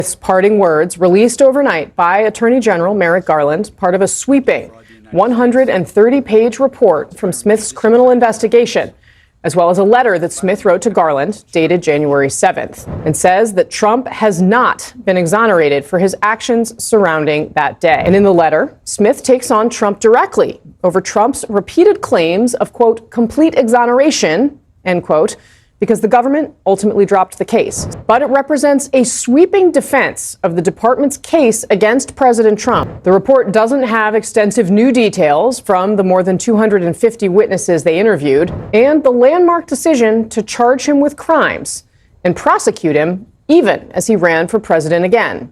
Smith's parting words, released overnight by Attorney General Merrick Garland, part of a sweeping 130-page report from Smith's criminal investigation, as well as a letter that Smith wrote to Garland, dated January 7th, and says that Trump has not been exonerated for his actions surrounding that day. And in the letter, Smith takes on Trump directly over Trump's repeated claims of, quote, complete exoneration, end quote, because the government ultimately dropped the case. But it represents a sweeping defense of the department's case against President Trump. The report doesn't have extensive new details from the more than 250 witnesses they interviewed, and the landmark decision to charge him with crimes and prosecute him even as he ran for president again.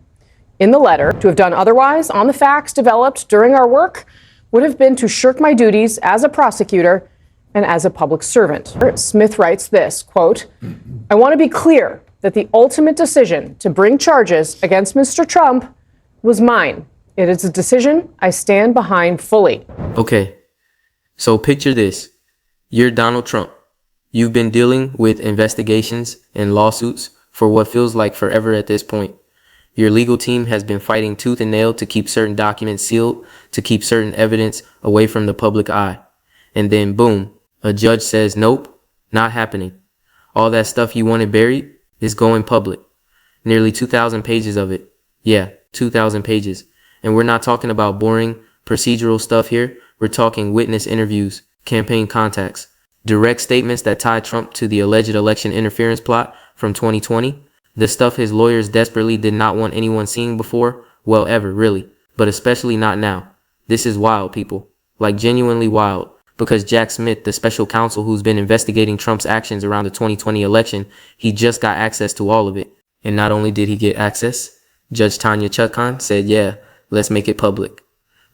In the letter, to have done otherwise on the facts developed during our work would have been to shirk my duties as a prosecutor and as a public servant. Smith writes this, quote, I want to be clear that the ultimate decision to bring charges against Mr. Trump was mine. It is a decision I stand behind fully. Okay, so picture this. You're Donald Trump. You've been dealing with investigations and lawsuits for what feels like forever at this point. Your legal team has been fighting tooth and nail to keep certain documents sealed, to keep certain evidence away from the public eye. And then boom, a judge says, nope, not happening. All that stuff you wanted buried is going public. Nearly 2,000 pages of it. Yeah, 2,000 pages. And we're not talking about boring procedural stuff here. We're talking witness interviews, campaign contacts, direct statements that tie Trump to the alleged election interference plot from 2020. The stuff his lawyers desperately did not want anyone seeing before. Well, ever, really. But especially not now. This is wild, people. Like genuinely wild. Because Jack Smith, the special counsel who's been investigating Trump's actions around the 2020 election, he just got access to all of it. And not only did he get access, Judge Tanya Chutkan said, yeah, let's make it public.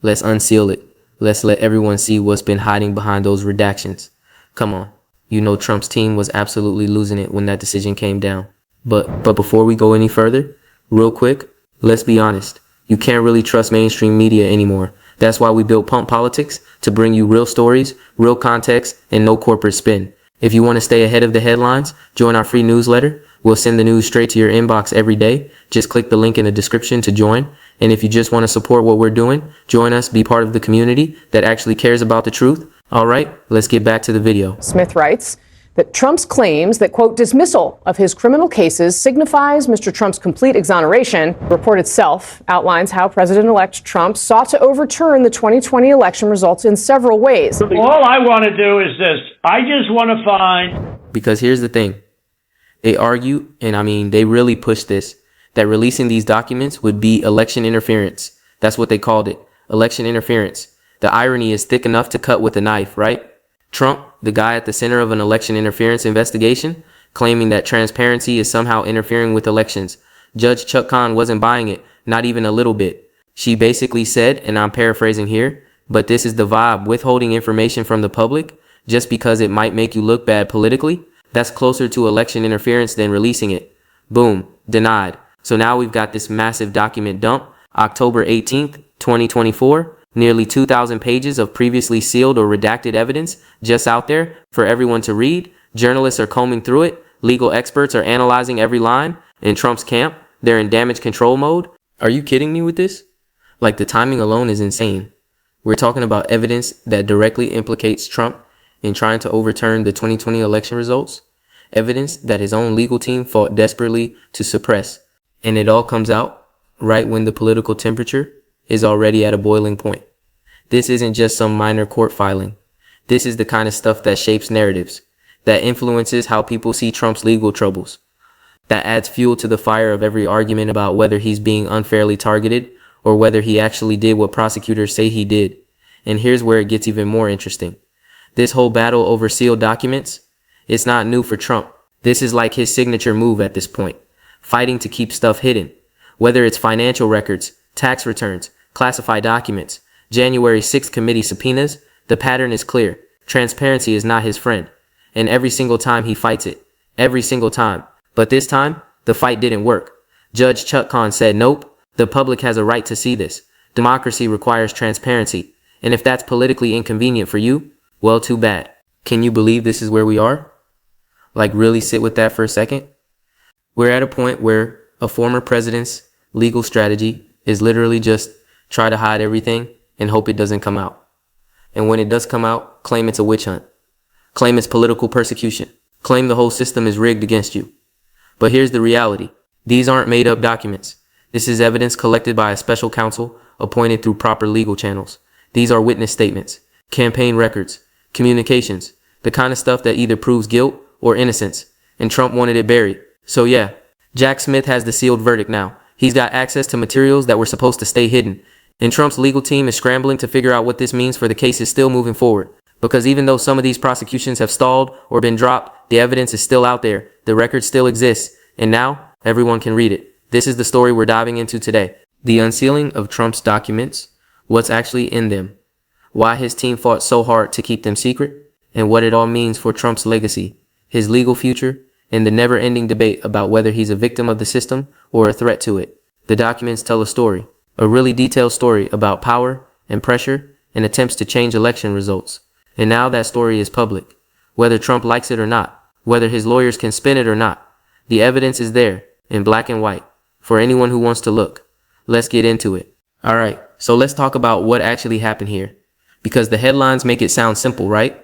Let's unseal it. Let's let everyone see what's been hiding behind those redactions. Come on. You know Trump's team was absolutely losing it when that decision came down. But before we go any further, real quick, let's be honest. You can't really trust mainstream media anymore. That's why we built Pump Politics, to bring you real stories, real context, and no corporate spin. If you want to stay ahead of the headlines, join our free newsletter. We'll send the news straight to your inbox every day. Just click the link in the description to join. And if you just want to support what we're doing, join us, be part of the community that actually cares about the truth. All right, let's get back to the video. Smith writes that Trump's claims that, quote, dismissal of his criminal cases signifies Mr. Trump's complete exoneration. The report itself outlines how President-elect Trump sought to overturn the 2020 election results in several ways. All I want to do is this. I just want to find... Because here's the thing. They argue, and I mean, they really push this, that releasing these documents would be election interference. That's what they called it. Election interference. The irony is thick enough to cut with a knife, right? Trump, the guy at the center of an election interference investigation, claiming that transparency is somehow interfering with elections. Judge Chutkan wasn't buying it, not even a little bit. She basically said, and I'm paraphrasing here, but this is the vibe, withholding information from the public just because it might make you look bad politically. That's closer to election interference than releasing it. Boom, denied. So now we've got this massive document dump, October 18th, 2024. Nearly 2,000 pages of previously sealed or redacted evidence just out there for everyone to read. Journalists are combing through it. Legal experts are analyzing every line. In Trump's camp, they're in damage control mode. Are you kidding me with this? Like, the timing alone is insane. We're talking about evidence that directly implicates Trump in trying to overturn the 2020 election results. Evidence that his own legal team fought desperately to suppress. And it all comes out right when the political temperature is already at a boiling point. This isn't just some minor court filing. This is the kind of stuff that shapes narratives, that influences how people see Trump's legal troubles, that adds fuel to the fire of every argument about whether he's being unfairly targeted or whether he actually did what prosecutors say he did. And here's where it gets even more interesting. This whole battle over sealed documents, it's not new for Trump. This is like his signature move at this point, fighting to keep stuff hidden, whether it's financial records, tax returns, classified documents, January 6th committee subpoenas. The pattern is clear. Transparency is not his friend. And every single time he fights it. Every single time. But this time, the fight didn't work. Judge Chutkan said, nope, the public has a right to see this. Democracy requires transparency. And if that's politically inconvenient for you, well, too bad. Can you believe this is where we are? Like, really sit with that for a second? We're at a point where A former president's legal strategy is literally just try to hide everything and hope it doesn't come out. And when it does come out, claim it's a witch hunt. Claim it's political persecution. Claim the whole system is rigged against you. But here's the reality. These aren't made up documents. This is evidence collected by a special counsel appointed through proper legal channels. These are witness statements, campaign records, communications, the kind of stuff that either proves guilt or innocence. And Trump wanted it buried. So yeah, Jack Smith has the sealed verdict now. He's got access to materials that were supposed to stay hidden. And Trump's legal team is scrambling to figure out what this means for the case is still moving forward. Because even though some of these prosecutions have stalled or been dropped, the evidence is still out there. The record still exists. And now everyone can read it. This is the story we're diving into today. The unsealing of Trump's documents, what's actually in them, why his team fought so hard to keep them secret, and what it all means for Trump's legacy, his legal future, and the never-ending debate about whether he's a victim of the system or a threat to it. The documents tell a story, a really detailed story about power and pressure and attempts to change election results. And now that story is public. Whether Trump likes it or not, whether his lawyers can spin it or not, the evidence is there in black and white for anyone who wants to look. Let's get into it. All right, so let's talk about what actually happened here. Because the headlines make it sound simple, right?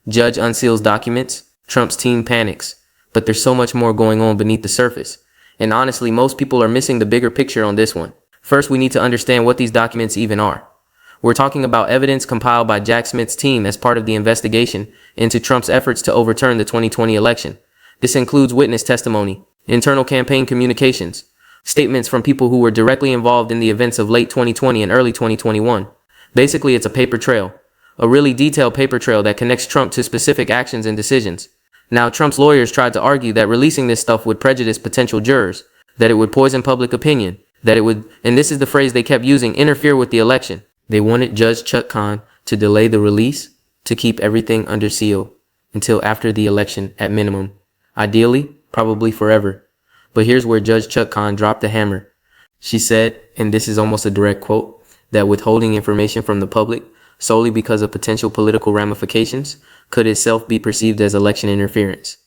Judge unseals documents, Trump's team panics. But there's so much more going on beneath the surface. And honestly, most people are missing the bigger picture on this one. First, we need to understand what these documents even are. We're talking about evidence compiled by Jack Smith's team as part of the investigation into Trump's efforts to overturn the 2020 election. This includes witness testimony, internal campaign communications, statements from people who were directly involved in the events of late 2020 and early 2021. Basically, it's a paper trail, a really detailed paper trail that connects Trump to specific actions and decisions. Now, Trump's lawyers tried to argue that releasing this stuff would prejudice potential jurors, that it would poison public opinion, that it would, and this is the phrase they kept using, interfere with the election. They wanted Judge Chuck Kahn to delay the release, to keep everything under seal until after the election at minimum. Ideally, probably forever. But here's where Judge Chuck Kahn dropped the hammer. She said, and this is almost a direct quote, that withholding information from the public solely because of potential political ramifications could itself be perceived as election interference.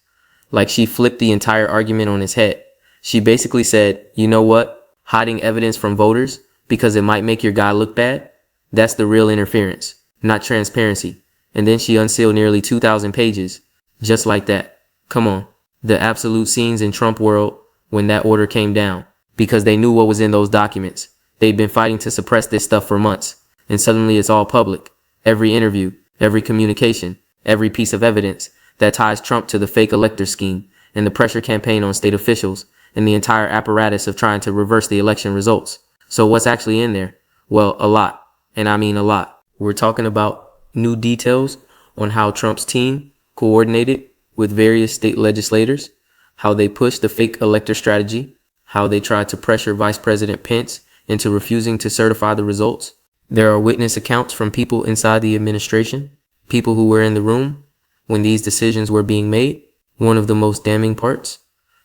Like she flipped the entire argument on its head. She basically said, you know what? Hiding evidence from voters because it might make your guy look bad? That's the real interference, not transparency. And then she unsealed nearly 2,000 pages. Just like that. Come on. The absolute scenes in Trump world when that order came down. Because they knew what was in those documents. They'd been fighting to suppress this stuff for months. And suddenly it's all public. Every interview, every communication, every piece of evidence that ties Trump to the fake elector scheme and the pressure campaign on state officials and the entire apparatus of trying to reverse the election results. So what's actually in there? Well, a lot. And I mean a lot. We're talking about new details on how Trump's team coordinated with various state legislators, how they pushed the fake elector strategy, how they tried to pressure Vice President Pence into refusing to certify the results. There are witness accounts from people inside the administration, people who were in the room when these decisions were being made. One of the most damning parts,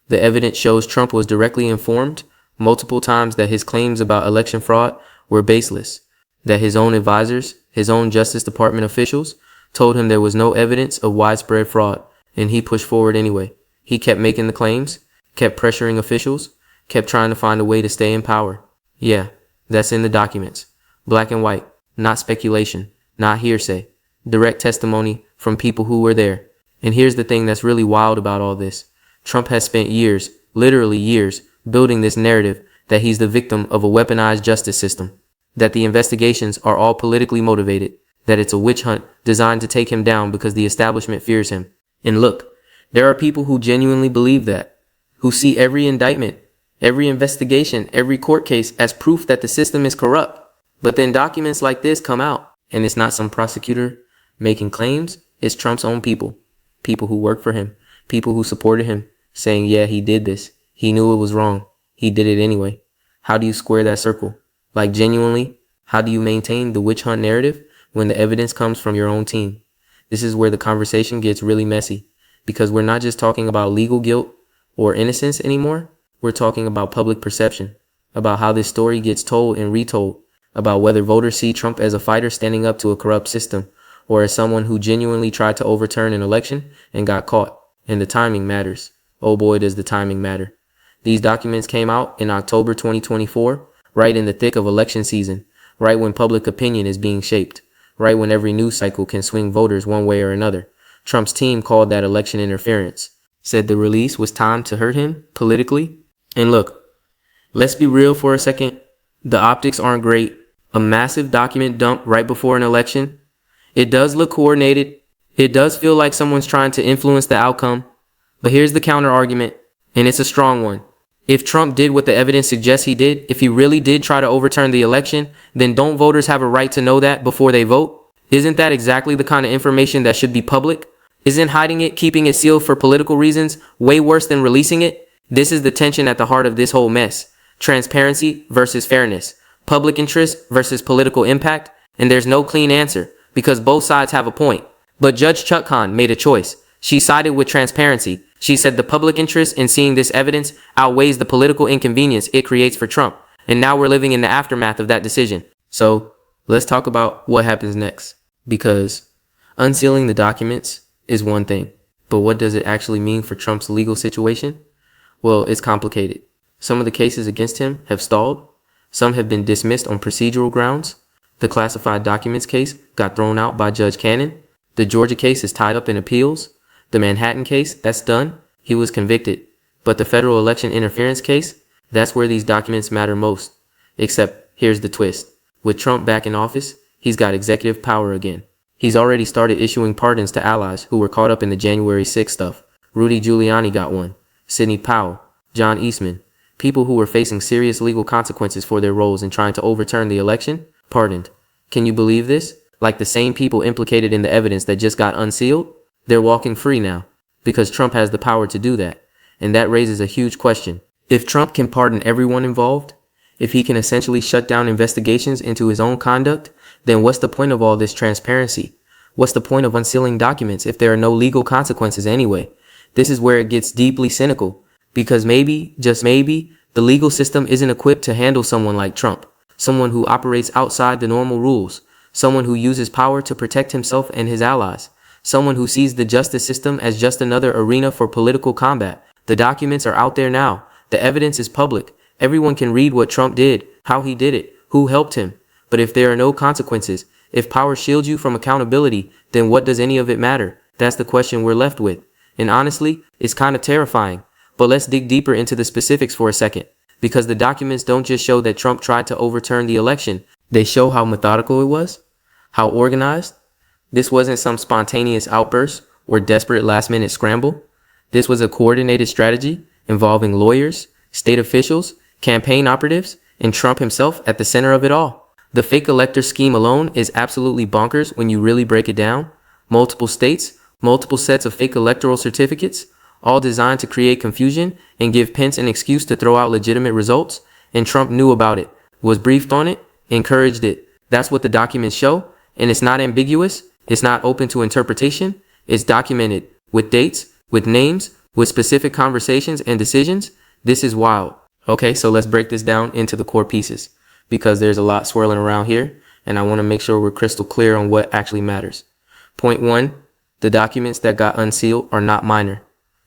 the evidence shows Trump was directly informed multiple times that his claims about election fraud were baseless, that his own advisors, his own Justice Department officials, told him there was no evidence of widespread fraud, and he pushed forward anyway. He kept making the claims, kept pressuring officials, kept trying to find a way to stay in power. Yeah, that's in the documents. Black and white, not speculation, not hearsay. Direct testimony from people who were there. And here's the thing that's really wild about all this. Trump has spent years, literally years, building this narrative that he's the victim of a weaponized justice system, that the investigations are all politically motivated, that it's a witch hunt designed to take him down because the establishment fears him. And look, there are people who genuinely believe that, who see every indictment, every investigation, every court case as proof that the system is corrupt. But then documents like this come out, and it's not some prosecutor making claims. It's Trump's own people, people who work for him, people who supported him, saying, yeah, he did this. He knew it was wrong. He did it anyway. How do you square that circle? Like genuinely, how do you maintain the witch hunt narrative when the evidence comes from your own team? This is where the conversation gets really messy, because we're not just talking about legal guilt or innocence anymore. We're talking about public perception, about how this story gets told and retold, about whether voters see Trump as a fighter standing up to a corrupt system or as someone who genuinely tried to overturn an election and got caught. And the timing matters. Oh boy, does the timing matter. These documents came out in October 2024, right in the thick of election season, right when public opinion is being shaped, right when every news cycle can swing voters one way or another. Trump's team called that election interference, said the release was timed to hurt him politically. And look, let's be real for a second. The optics aren't great. A massive document dump right before an election. It does look coordinated. It does feel like someone's trying to influence the outcome. But here's the counter argument, and it's a strong one. If Trump did what the evidence suggests he did, if he really did try to overturn the election, then don't voters have a right to know that before they vote? Isn't that exactly the kind of information that should be public? Isn't hiding it, keeping it sealed for political reasons, way worse than releasing it? This is the tension at the heart of this whole mess. Transparency versus fairness. Public interest versus political impact. And there's no clean answer, because both sides have a point. But Judge Chutkan made a choice. She sided with transparency. She said the public interest in seeing this evidence outweighs the political inconvenience it creates for Trump. And now we're living in the aftermath of that decision. So let's talk about what happens next. Because unsealing the documents is one thing, but what does it actually mean for Trump's legal situation? Well, it's complicated. Some of the cases against him have stalled. Some have been dismissed on procedural grounds. The classified documents case got thrown out by Judge Cannon. The Georgia case is tied up in appeals. The Manhattan case, that's done. He was convicted. But the federal election interference case, that's where these documents matter most. Except, here's the twist. With Trump back in office, he's got executive power again. He's already started issuing pardons to allies who were caught up in the January 6th stuff. Rudy Giuliani got one. Sidney Powell, John Eastman, people who were facing serious legal consequences for their roles in trying to overturn the election, pardoned. Can you believe this? Like the same people implicated in the evidence that just got unsealed? They're walking free now, because Trump has the power to do that. And that raises a huge question. If Trump can pardon everyone involved, if he can essentially shut down investigations into his own conduct, then what's the point of all this transparency? What's the point of unsealing documents if there are no legal consequences anyway? This is where it gets deeply cynical, because maybe, just maybe, the legal system isn't equipped to handle someone like Trump, someone who operates outside the normal rules, someone who uses power to protect himself and his allies, someone who sees the justice system as just another arena for political combat. The documents are out there now. The evidence is public. Everyone can read what Trump did, how he did it, who helped him. But if there are no consequences, if power shields you from accountability, then what does any of it matter? That's the question we're left with. And honestly, it's kind of terrifying. But let's dig deeper into the specifics for a second. Because the documents don't just show that Trump tried to overturn the election. They show how methodical it was, how organized. This wasn't some spontaneous outburst or desperate last-minute scramble. This was a coordinated strategy involving lawyers, state officials, campaign operatives, and Trump himself at the center of it all. The fake elector scheme alone is absolutely bonkers when you really break it down. Multiple states, multiple sets of fake electoral certificates, all designed to create confusion and give Pence an excuse to throw out legitimate results. And Trump knew about it, was briefed on it, encouraged it. That's what the documents show. And it's not ambiguous. It's not open to interpretation. It's documented with dates, with names, with specific conversations and decisions. This is wild. Okay, so let's break this down into the core pieces, because there's a lot swirling around here, and I want to make sure we're crystal clear on what actually matters. Point one, the documents that got unsealed are not minor.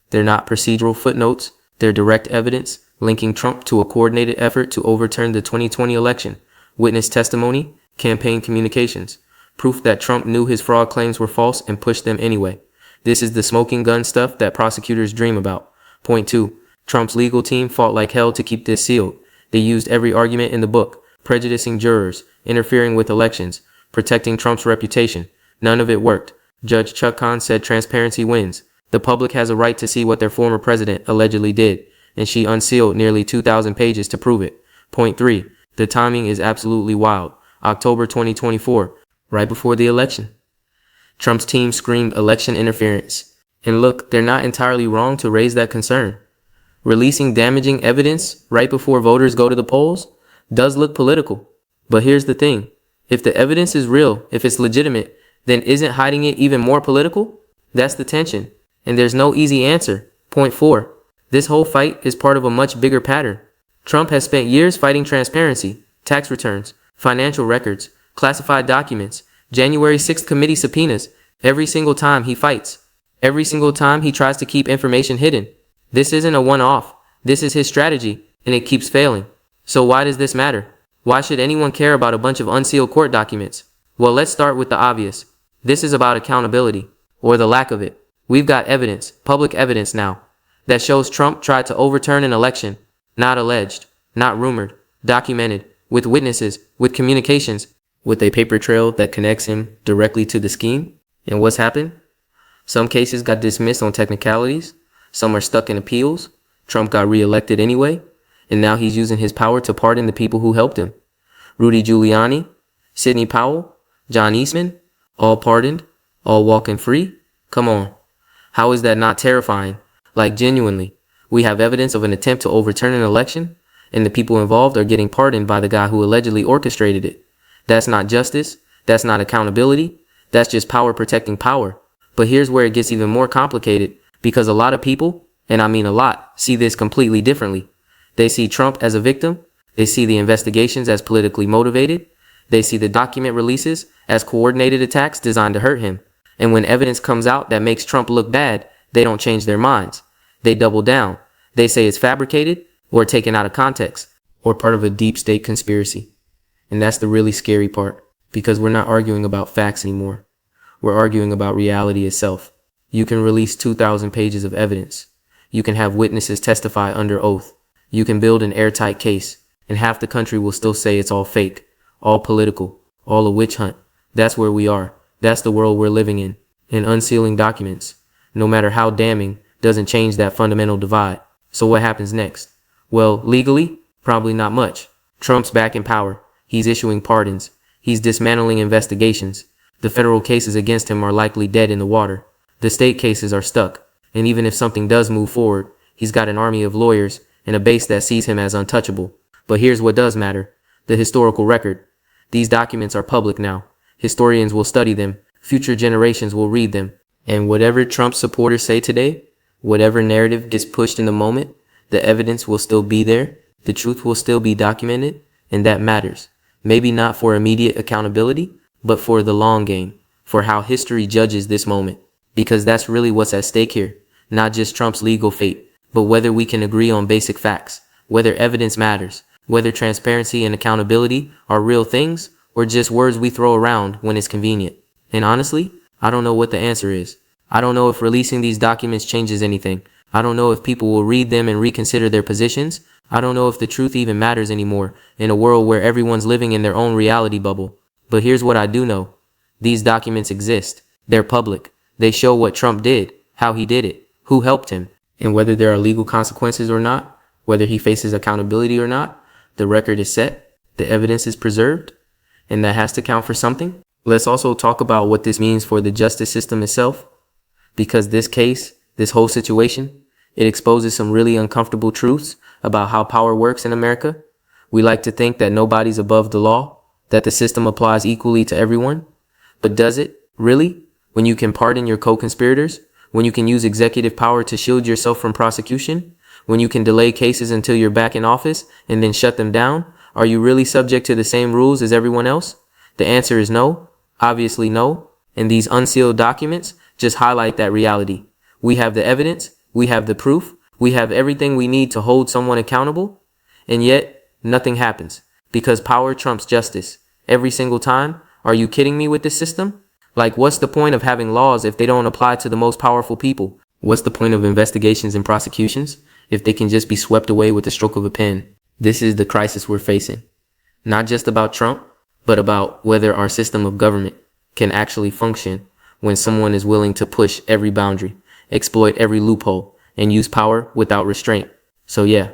They're not procedural footnotes. They're direct evidence linking Trump to a coordinated effort to overturn the 2020 election, witness testimony, campaign communications, proof that Trump knew his fraud claims were false and pushed them anyway. This is the smoking gun stuff that prosecutors dream about. Point two, Trump's legal team fought like hell to keep this sealed. They used every argument in the book, prejudicing jurors, interfering with elections, protecting Trump's reputation. None of it worked. Judge Chutkan said transparency wins. The public has a right to see what their former president allegedly did, and she unsealed nearly 2,000 pages to prove it. Point three, the timing is absolutely wild. October 2024, right before the election. Trump's team screamed election interference. And look, they're not entirely wrong to raise that concern. Releasing damaging evidence right before voters go to the polls does look political. But here's the thing. If the evidence is real, if it's legitimate, then isn't hiding it even more political? That's the tension. And there's no easy answer. Point four, this whole fight is part of a much bigger pattern. Trump has spent years fighting transparency, tax returns, financial records, classified documents, January 6th committee subpoenas. Every single time he fights. Every single time he tries to keep information hidden. This isn't a one-off. This is his strategy, and it keeps failing. So why does this matter? Why should anyone care about a bunch of unsealed court documents? Well, let's start with the obvious. This is about accountability, or the lack of it. We've got evidence, public evidence now, that shows Trump tried to overturn an election. Not alleged, not rumored, documented, with witnesses, with communications, with a paper trail that connects him directly to the scheme. And what's happened? Some cases got dismissed on technicalities. Some are stuck in appeals. Trump got reelected anyway. And now he's using his power to pardon the people who helped him. Rudy Giuliani, Sidney Powell, John Eastman, all pardoned, all walking free. Come on. How is that not terrifying? Like, genuinely, we have evidence of an attempt to overturn an election, and the people involved are getting pardoned by the guy who allegedly orchestrated it. That's not justice. That's not accountability. That's just power protecting power. But here's where it gets even more complicated, because a lot of people, and I mean a lot, see this completely differently. They see Trump as a victim. They see the investigations as politically motivated. They see the document releases as coordinated attacks designed to hurt him. And when evidence comes out that makes Trump look bad, they don't change their minds. They double down. They say it's fabricated or taken out of context or part of a deep state conspiracy. And that's the really scary part, because we're not arguing about facts anymore. We're arguing about reality itself. You can release 2,000 pages of evidence. You can have witnesses testify under oath. You can build an airtight case, and half the country will still say it's all fake, all political, all a witch hunt. That's where we are. That's the world we're living in. And unsealing documents, no matter how damning, doesn't change that fundamental divide. So what happens next? Well, legally, probably not much. Trump's back in power. He's issuing pardons. He's dismantling investigations. The federal cases against him are likely dead in the water. The state cases are stuck. And even if something does move forward, he's got an army of lawyers and a base that sees him as untouchable. But here's what does matter: the historical record. These documents are public now. Historians will study them. Future generations will read them. And whatever Trump supporters say today, whatever narrative gets pushed in the moment, the evidence will still be there. The truth will still be documented. And that matters. Maybe not for immediate accountability, but for the long game, for how history judges this moment. Because that's really what's at stake here. Not just Trump's legal fate, but whether we can agree on basic facts, whether evidence matters, whether transparency and accountability are real things or just words we throw around when it's convenient. And honestly, I don't know what the answer is. I don't know if releasing these documents changes anything. I don't know if people will read them and reconsider their positions. I don't know if the truth even matters anymore in a world where everyone's living in their own reality bubble. But here's what I do know. These documents exist. They're public. They show what Trump did, how he did it, who helped him, and whether there are legal consequences or not, whether he faces accountability or not, the record is set, the evidence is preserved, and that has to count for something. Let's also talk about what this means for the justice system itself, because this case, this whole situation, it exposes some really uncomfortable truths about how power works in America. We like to think that nobody's above the law, that the system applies equally to everyone. But does it, really? When you can pardon your co-conspirators? When you can use executive power to shield yourself from prosecution? When you can delay cases until you're back in office and then shut them down? Are you really subject to the same rules as everyone else? The answer is no. Obviously no. And these unsealed documents just highlight that reality. We have the evidence. We have the proof. We have everything we need to hold someone accountable. And yet nothing happens because power trumps justice every single time. Are you kidding me with this system? Like, what's the point of having laws if they don't apply to the most powerful people? What's the point of investigations and prosecutions if they can just be swept away with the stroke of a pen? This is the crisis we're facing. Not just about Trump, but about whether our system of government can actually function when someone is willing to push every boundary, exploit every loophole, and use power without restraint. So yeah,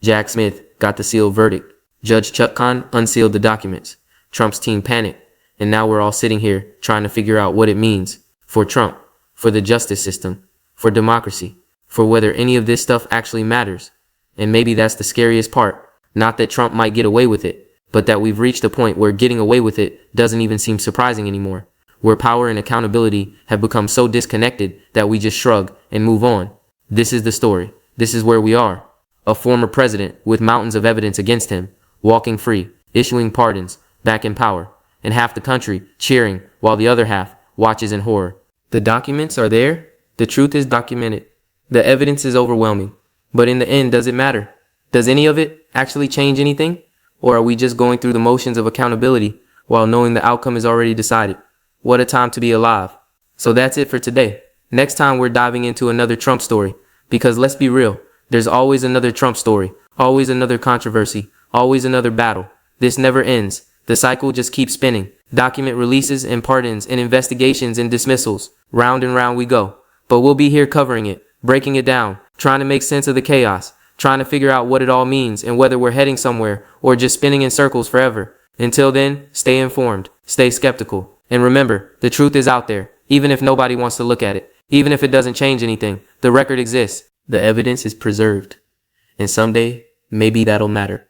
Jack Smith got the sealed verdict. Judge Chuck Khan unsealed the documents. Trump's team panicked. And now we're all sitting here trying to figure out what it means for Trump, for the justice system, for democracy, for whether any of this stuff actually matters. And maybe that's the scariest part. Not that Trump might get away with it, but that we've reached a point where getting away with it doesn't even seem surprising anymore. Where power and accountability have become so disconnected that we just shrug and move on. This is the story. This is where we are. A former president with mountains of evidence against him, walking free, issuing pardons, back in power. And half the country cheering while the other half watches in horror. The documents are there. The truth is documented. The evidence is overwhelming. But in the end, does it matter? Does any of it actually change anything? Or are we just going through the motions of accountability while knowing the outcome is already decided? What a time to be alive. So that's it for today. Next time we're diving into another Trump story, because let's be real, there's always another Trump story, always another controversy, always another battle. This never ends. The cycle just keeps spinning. Document releases and pardons and investigations and dismissals. Round and round we go. But we'll be here covering it, breaking it down, trying to make sense of the chaos, trying to figure out what it all means and whether we're heading somewhere or just spinning in circles forever. Until then, stay informed, stay skeptical, and remember, the truth is out there, even if nobody wants to look at it, even if it doesn't change anything. The record exists, the evidence is preserved, and someday, maybe that'll matter.